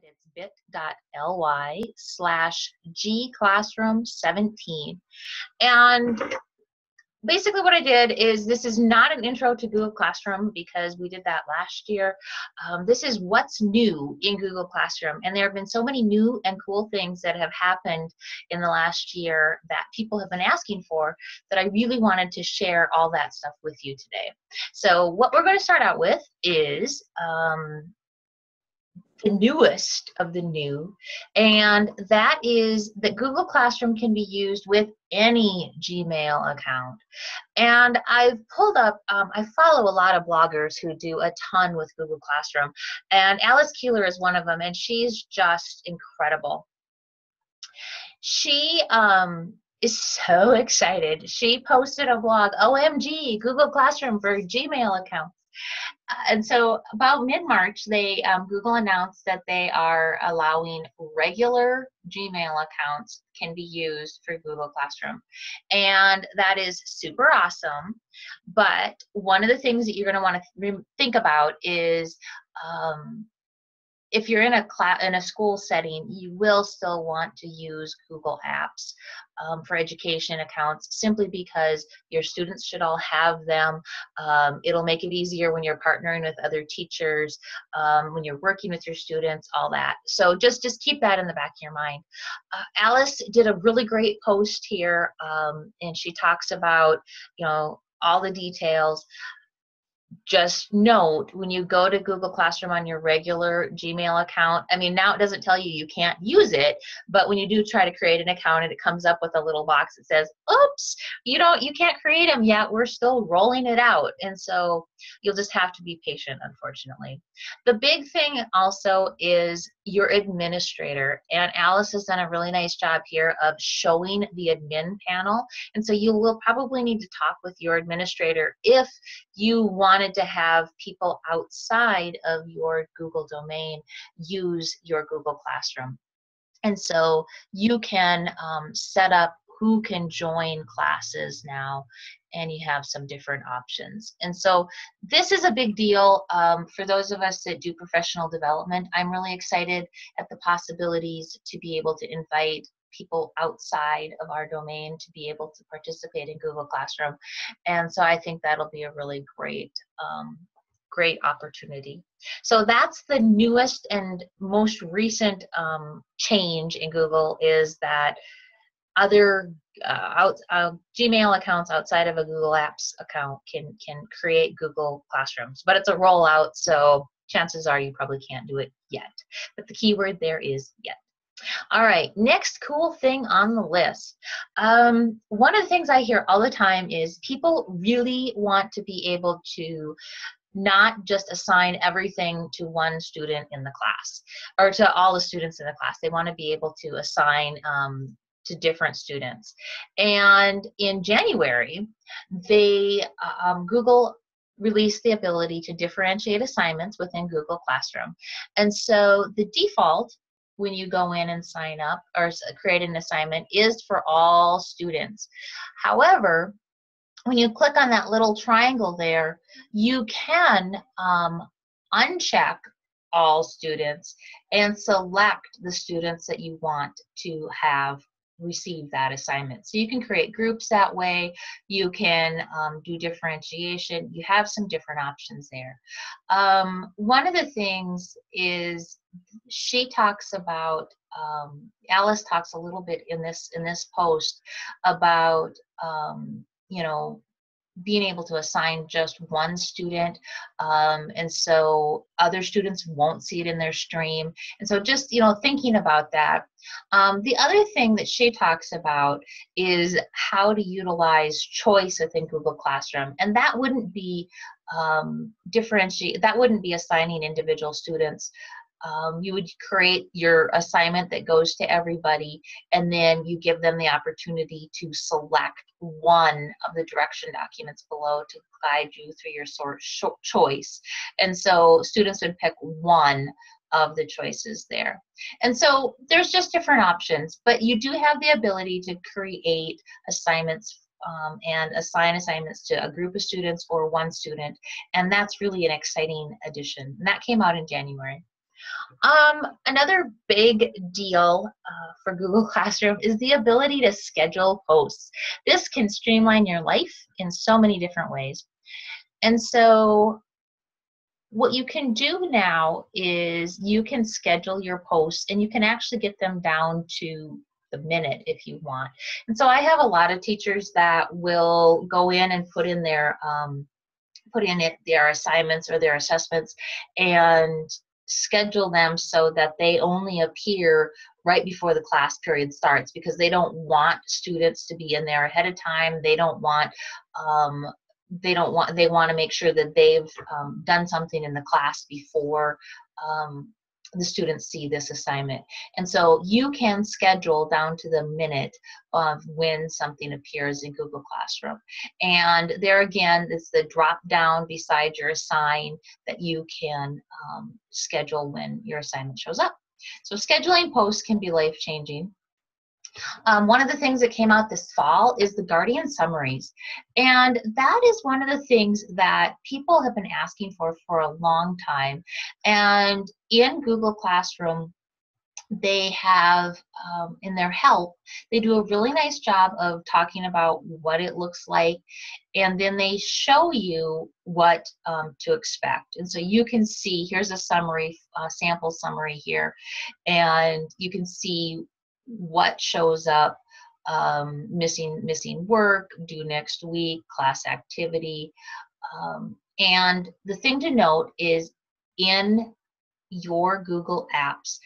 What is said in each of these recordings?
It's bit.ly/gclassroom17. And basically what I did is, this is not an intro to Google Classroom because we did that last year. This is what's new in Google Classroom. And there have been so many new and cool things that have happened in the last year that people have been asking for, that I really wanted to share all that stuff with you today. So what we're going to start out with is the newest of the new, and that is that Google Classroom can be used with any Gmail account. And I've pulled up, I follow a lot of bloggers who do a ton with Google Classroom, and Keeler is one of them, and she's just incredible. She is so excited. She posted a blog, OMG, Google Classroom for Gmail accounts. And so about mid-March, Google announced that they are allowing regular Gmail accounts can be used for Google Classroom. And that is super awesome. But one of the things that you're going to want to think about is if you're in a school setting, you will still want to use Google Apps for education accounts, simply because your students should all have them. It'll make it easier when you're partnering with other teachers, when you're working with your students, all that. So just keep that in the back of your mind. Alice did a really great post here, and she talks about, all the details. Just note, when you go to Google Classroom on your regular Gmail account, I mean, now it doesn't tell you can't use it, but when you do try to create an account and it comes up with a little box that says, oops, you can't create them yet, we're still rolling it out. And so you'll just have to be patient, unfortunately. The big thing also is your administrator, and Alice has done a really nice job here of showing the admin panel. And so you will probably need to talk with your administrator if you wanted to have people outside of your Google domain use your Google Classroom. And so you can set up who can join classes now, and you have some different options. And so this is a big deal for those of us that do professional development. I'm really excited at the possibilities to be able to invite people outside of our domain to be able to participate in Google Classroom. And so I think that'll be a really great opportunity. So that's the newest and most recent change in Google, is that other Gmail accounts outside of a Google Apps account can create Google Classrooms. But it's a rollout, so chances are you probably can't do it yet. But the keyword there is yet. All right, next cool thing on the list. One of the things I hear all the time is people really want to be able to not just assign everything to one student in the class, or to all the students in the class. They want to be able to assign to different students. And in January, Google released the ability to differentiate assignments within Google Classroom. And so the default, when you go in and sign up or create an assignment, is for all students. However, when you click on that little triangle there, you can uncheck all students and select the students that you want to have receive that assignment. So you can create groups that way. You can do differentiation. You have some different options there. One of the things is, she talks about, Alice talks a little bit in this post about being able to assign just one student, and so other students won't see it in their stream. And so just thinking about that. The other thing that she talks about is how to utilize choice within Google Classroom, and that wouldn't be that wouldn't be assigning individual students. You would create your assignment that goes to everybody, and then you give them the opportunity to select one of the direction documents below to guide you through your choice. And so students would pick one of the choices there. And so there's just different options, but you do have the ability to create assignments and assign assignments to a group of students or one student, and that's really an exciting addition. And that came out in January. Another big deal for Google Classroom is the ability to schedule posts. This can streamline your life in so many different ways. And so what you can do now is you can schedule your posts, and you can actually get them down to the minute if you want. And so I have a lot of teachers that will go in and put in their assignments or their assessments and schedule them so that they only appear right before the class period starts, because they don't want students to be in there ahead of time. They want to make sure that they've done something in the class before the students see this assignment. And so you can schedule down to the minute of when something appears in Google Classroom. And there again, it's the drop down beside your assign that you can schedule when your assignment shows up. So scheduling posts can be life-changing. One of the things that came out this fall is the Guardian summaries. And that is one of the things that people have been asking for a long time. And in Google Classroom, they have, in their help, they do a really nice job of talking about what it looks like, and then they show you what to expect. And so you can see, here's a summary, sample summary here, and you can see what shows up: missing work, due next week, class activity. And the thing to note is, in your Google Apps,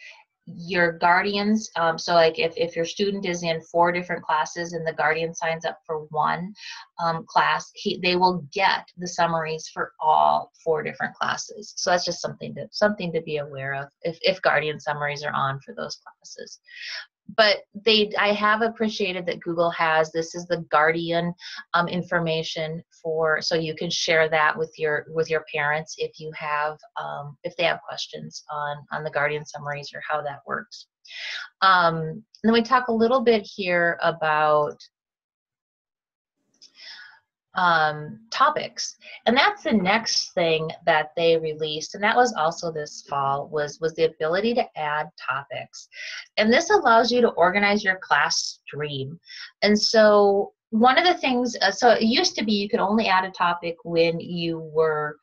your guardians, so like if your student is in 4 different classes and the guardian signs up for one class, they will get the summaries for all 4 different classes. So that's just something to be aware of if guardian summaries are on for those classes. But I have appreciated that Google has, this is the Guardian information so you can share that with your parents if you have if they have questions on the Guardian summaries or how that works. Then we talk a little bit here about topics, and that's the next thing that they released, and that was also this fall, was the ability to add topics. And this allows you to organize your class stream. And so one of the things, so it used to be you could only add a topic when you were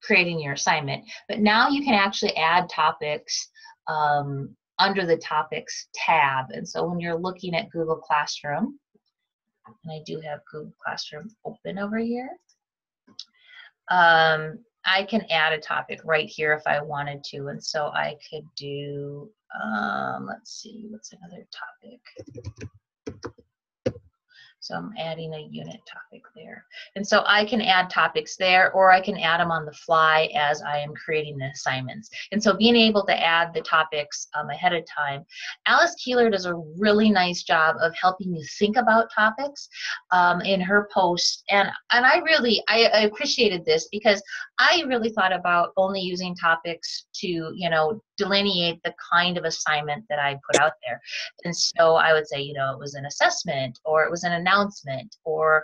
creating your assignment, but now you can actually add topics under the topics tab. And so when you're looking at Google Classroom, and I do have Google Classroom open over here, I can add a topic right here if I wanted to. And so I could do, let's see, what's another topic? So I'm adding a unit topic there. And so I can add topics there, or I can add them on the fly as I am creating the assignments. And so being able to add the topics ahead of time. Alice Keeler does a really nice job of helping you think about topics in her posts. And I appreciated this, because I really thought about only using topics to, delineate the kind of assignment that I put out there. And so I would say, it was an assessment, or it was an announcement, or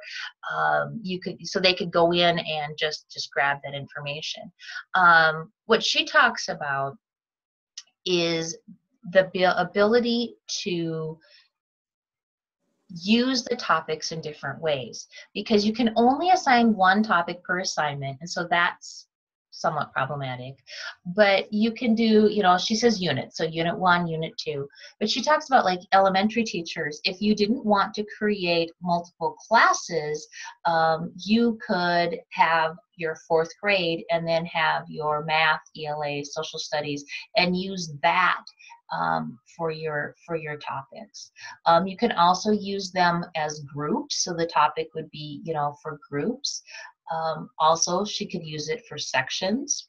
so they could go in and just grab that information. What she talks about is the ability to use the topics in different ways, because you can only assign 1 topic per assignment, and so that's somewhat problematic. But you can do, she says units, so unit 1, unit 2, but she talks about like elementary teachers. If you didn't want to create multiple classes, you could have your 4th grade and then have your math, ELA, social studies, and use that for your topics. You can also use them as groups, so the topic would be, for groups. Also, she could use it for sections.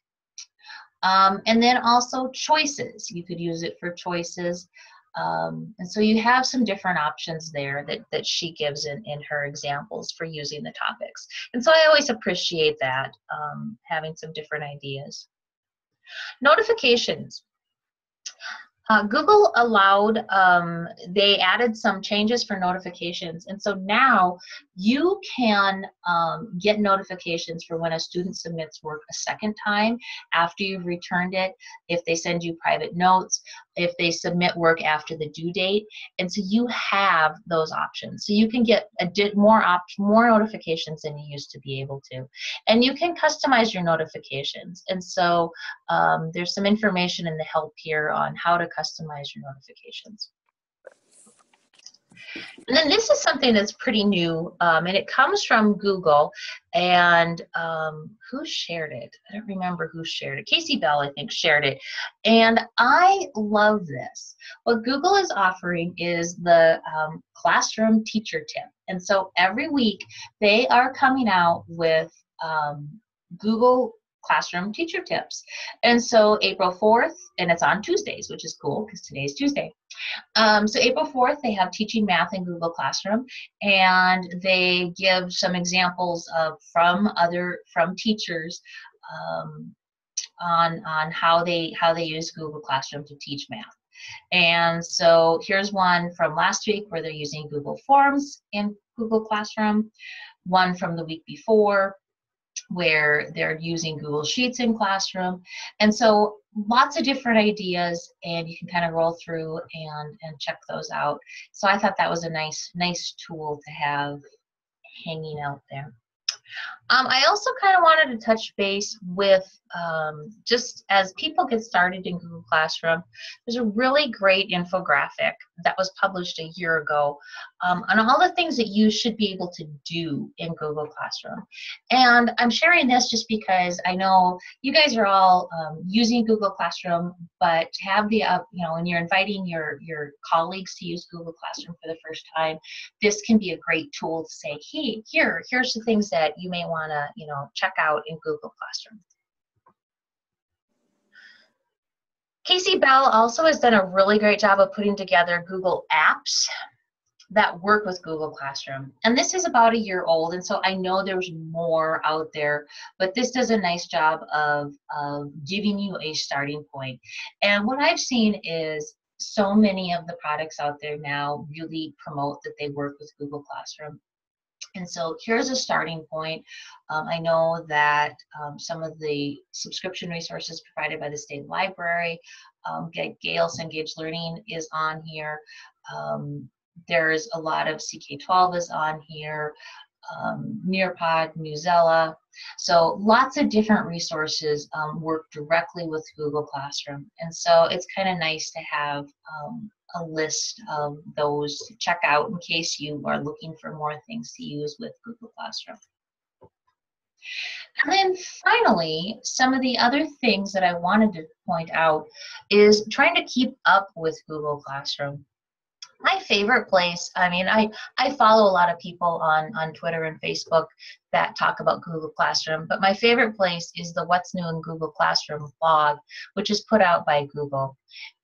And then also choices. You could use it for choices. And so you have some different options there that she gives in her examples for using the topics. And so I always appreciate that, having some different ideas. Notifications. Google allowed, they added some changes for notifications, and so now you can get notifications for when a student submits work a second time after you've returned it, if they send you private notes, if they submit work after the due date. And so you have those options. So you can get more notifications than you used to be able to. And you can customize your notifications. And so there's some information in the help here on how to customize your notifications. And then this is something that's pretty new, and it comes from Google. And who shared it? I don't remember who shared it. Casey Bell, I think, shared it. And I love this. What Google is offering is the classroom teacher tip. And so every week they are coming out with Google Classroom teacher tips. And so April 4th, and it's on Tuesdays, which is cool because today is Tuesday. So April 4th, they have Teaching Math in Google Classroom, and they give some examples of from teachers on how they use Google Classroom to teach math. And so here's one from last week where they're using Google Forms in Google Classroom, one from the week before where they're using Google Sheets in Classroom. And so lots of different ideas, and you can kind of roll through and check those out. So I thought that was a nice tool to have hanging out there. I also kind of wanted to touch base with just as people get started in Google Classroom, there's a really great infographic that was published a year ago on all the things that you should be able to do in Google Classroom. And I'm sharing this just because I know you guys are all using Google Classroom, but to have the, when you're inviting your colleagues to use Google Classroom for the first time, this can be a great tool to say, hey, here's the things that you may want to check out in Google Classroom. Casey Bell also has done a really great job of putting together Google Apps that work with Google Classroom. And this is about a year old, and so I know there's more out there, but this does a nice job of giving you a starting point. And what I've seen is so many of the products out there now really promote that they work with Google Classroom. And so here's a starting point. I know that some of the subscription resources provided by the state library, Gale's Engaged Learning is on here. There's a lot of CK12 is on here, Nearpod, Newsela. So lots of different resources work directly with Google Classroom. And so it's kind of nice to have a list of those to check out in case you are looking for more things to use with Google Classroom. And then finally, some of the other things that I wanted to point out is trying to keep up with Google Classroom. My favorite place, I follow a lot of people on Twitter and Facebook that talk about Google Classroom, but my favorite place is the What's New in Google Classroom blog, which is put out by Google.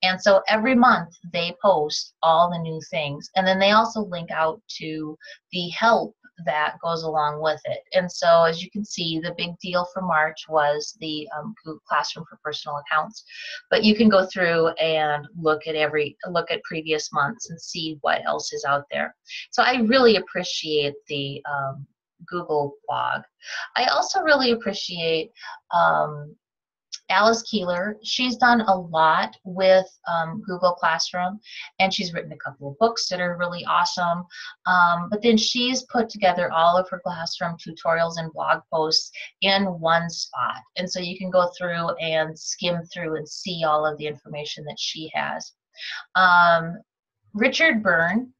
And so every month they post all the new things, and then they also link out to the help that goes along with it. And so as you can see, the big deal for March was the Google Classroom for personal accounts, but you can go through and look at previous months and see what else is out there. So I really appreciate the Google blog. I also really appreciate Alice Keeler. She's done a lot with Google Classroom, and she's written a couple of books that are really awesome. But then she's put together all of her classroom tutorials and blog posts in one spot. And so you can go through and skim through and see all of the information that she has. Richard Byrne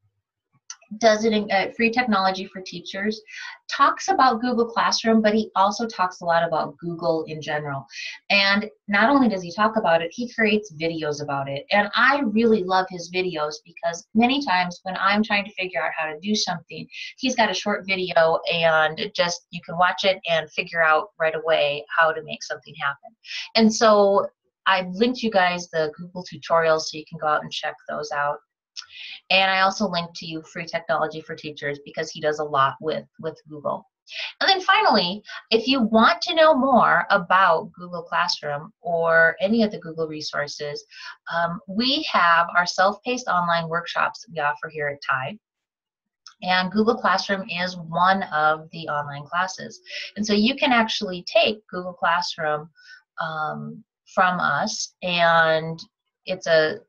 does it in Free Technology for Teachers, talks about Google Classroom, but he also talks a lot about Google in general. And not only does he talk about it, he creates videos about it. And I really love his videos because many times when I'm trying to figure out how to do something, he's got a short video and you can watch it and figure out right away how to make something happen. And so I've linked you guys the Google tutorials so you can go out and check those out. And I also linked to you Free Technology for Teachers because he does a lot with Google. And then finally, if you want to know more about Google Classroom or any of the Google resources, we have our self-paced online workshops that we offer here at Tide. And Google Classroom is one of the online classes. And so you can actually take Google Classroom from us, and it's a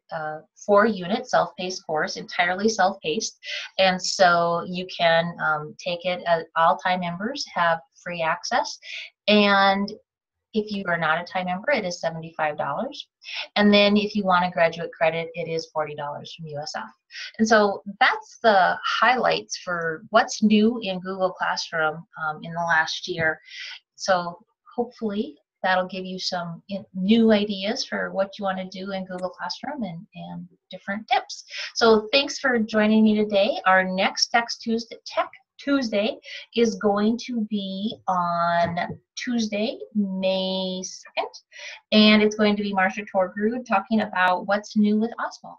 4-unit self-paced course, entirely self-paced. And so you can take it. All time members have free access. And if you are not a time member, it is $75. And then if you want a graduate credit, it is $40 from USF. And so that's the highlights for what's new in Google Classroom in the last year. So hopefully that'll give you some new ideas for what you want to do in Google Classroom and different tips. So thanks for joining me today. Our next Tech Tuesday is going to be on Tuesday, May 2nd, and it's going to be Marsha Torgrud talking about what's new with Oswald.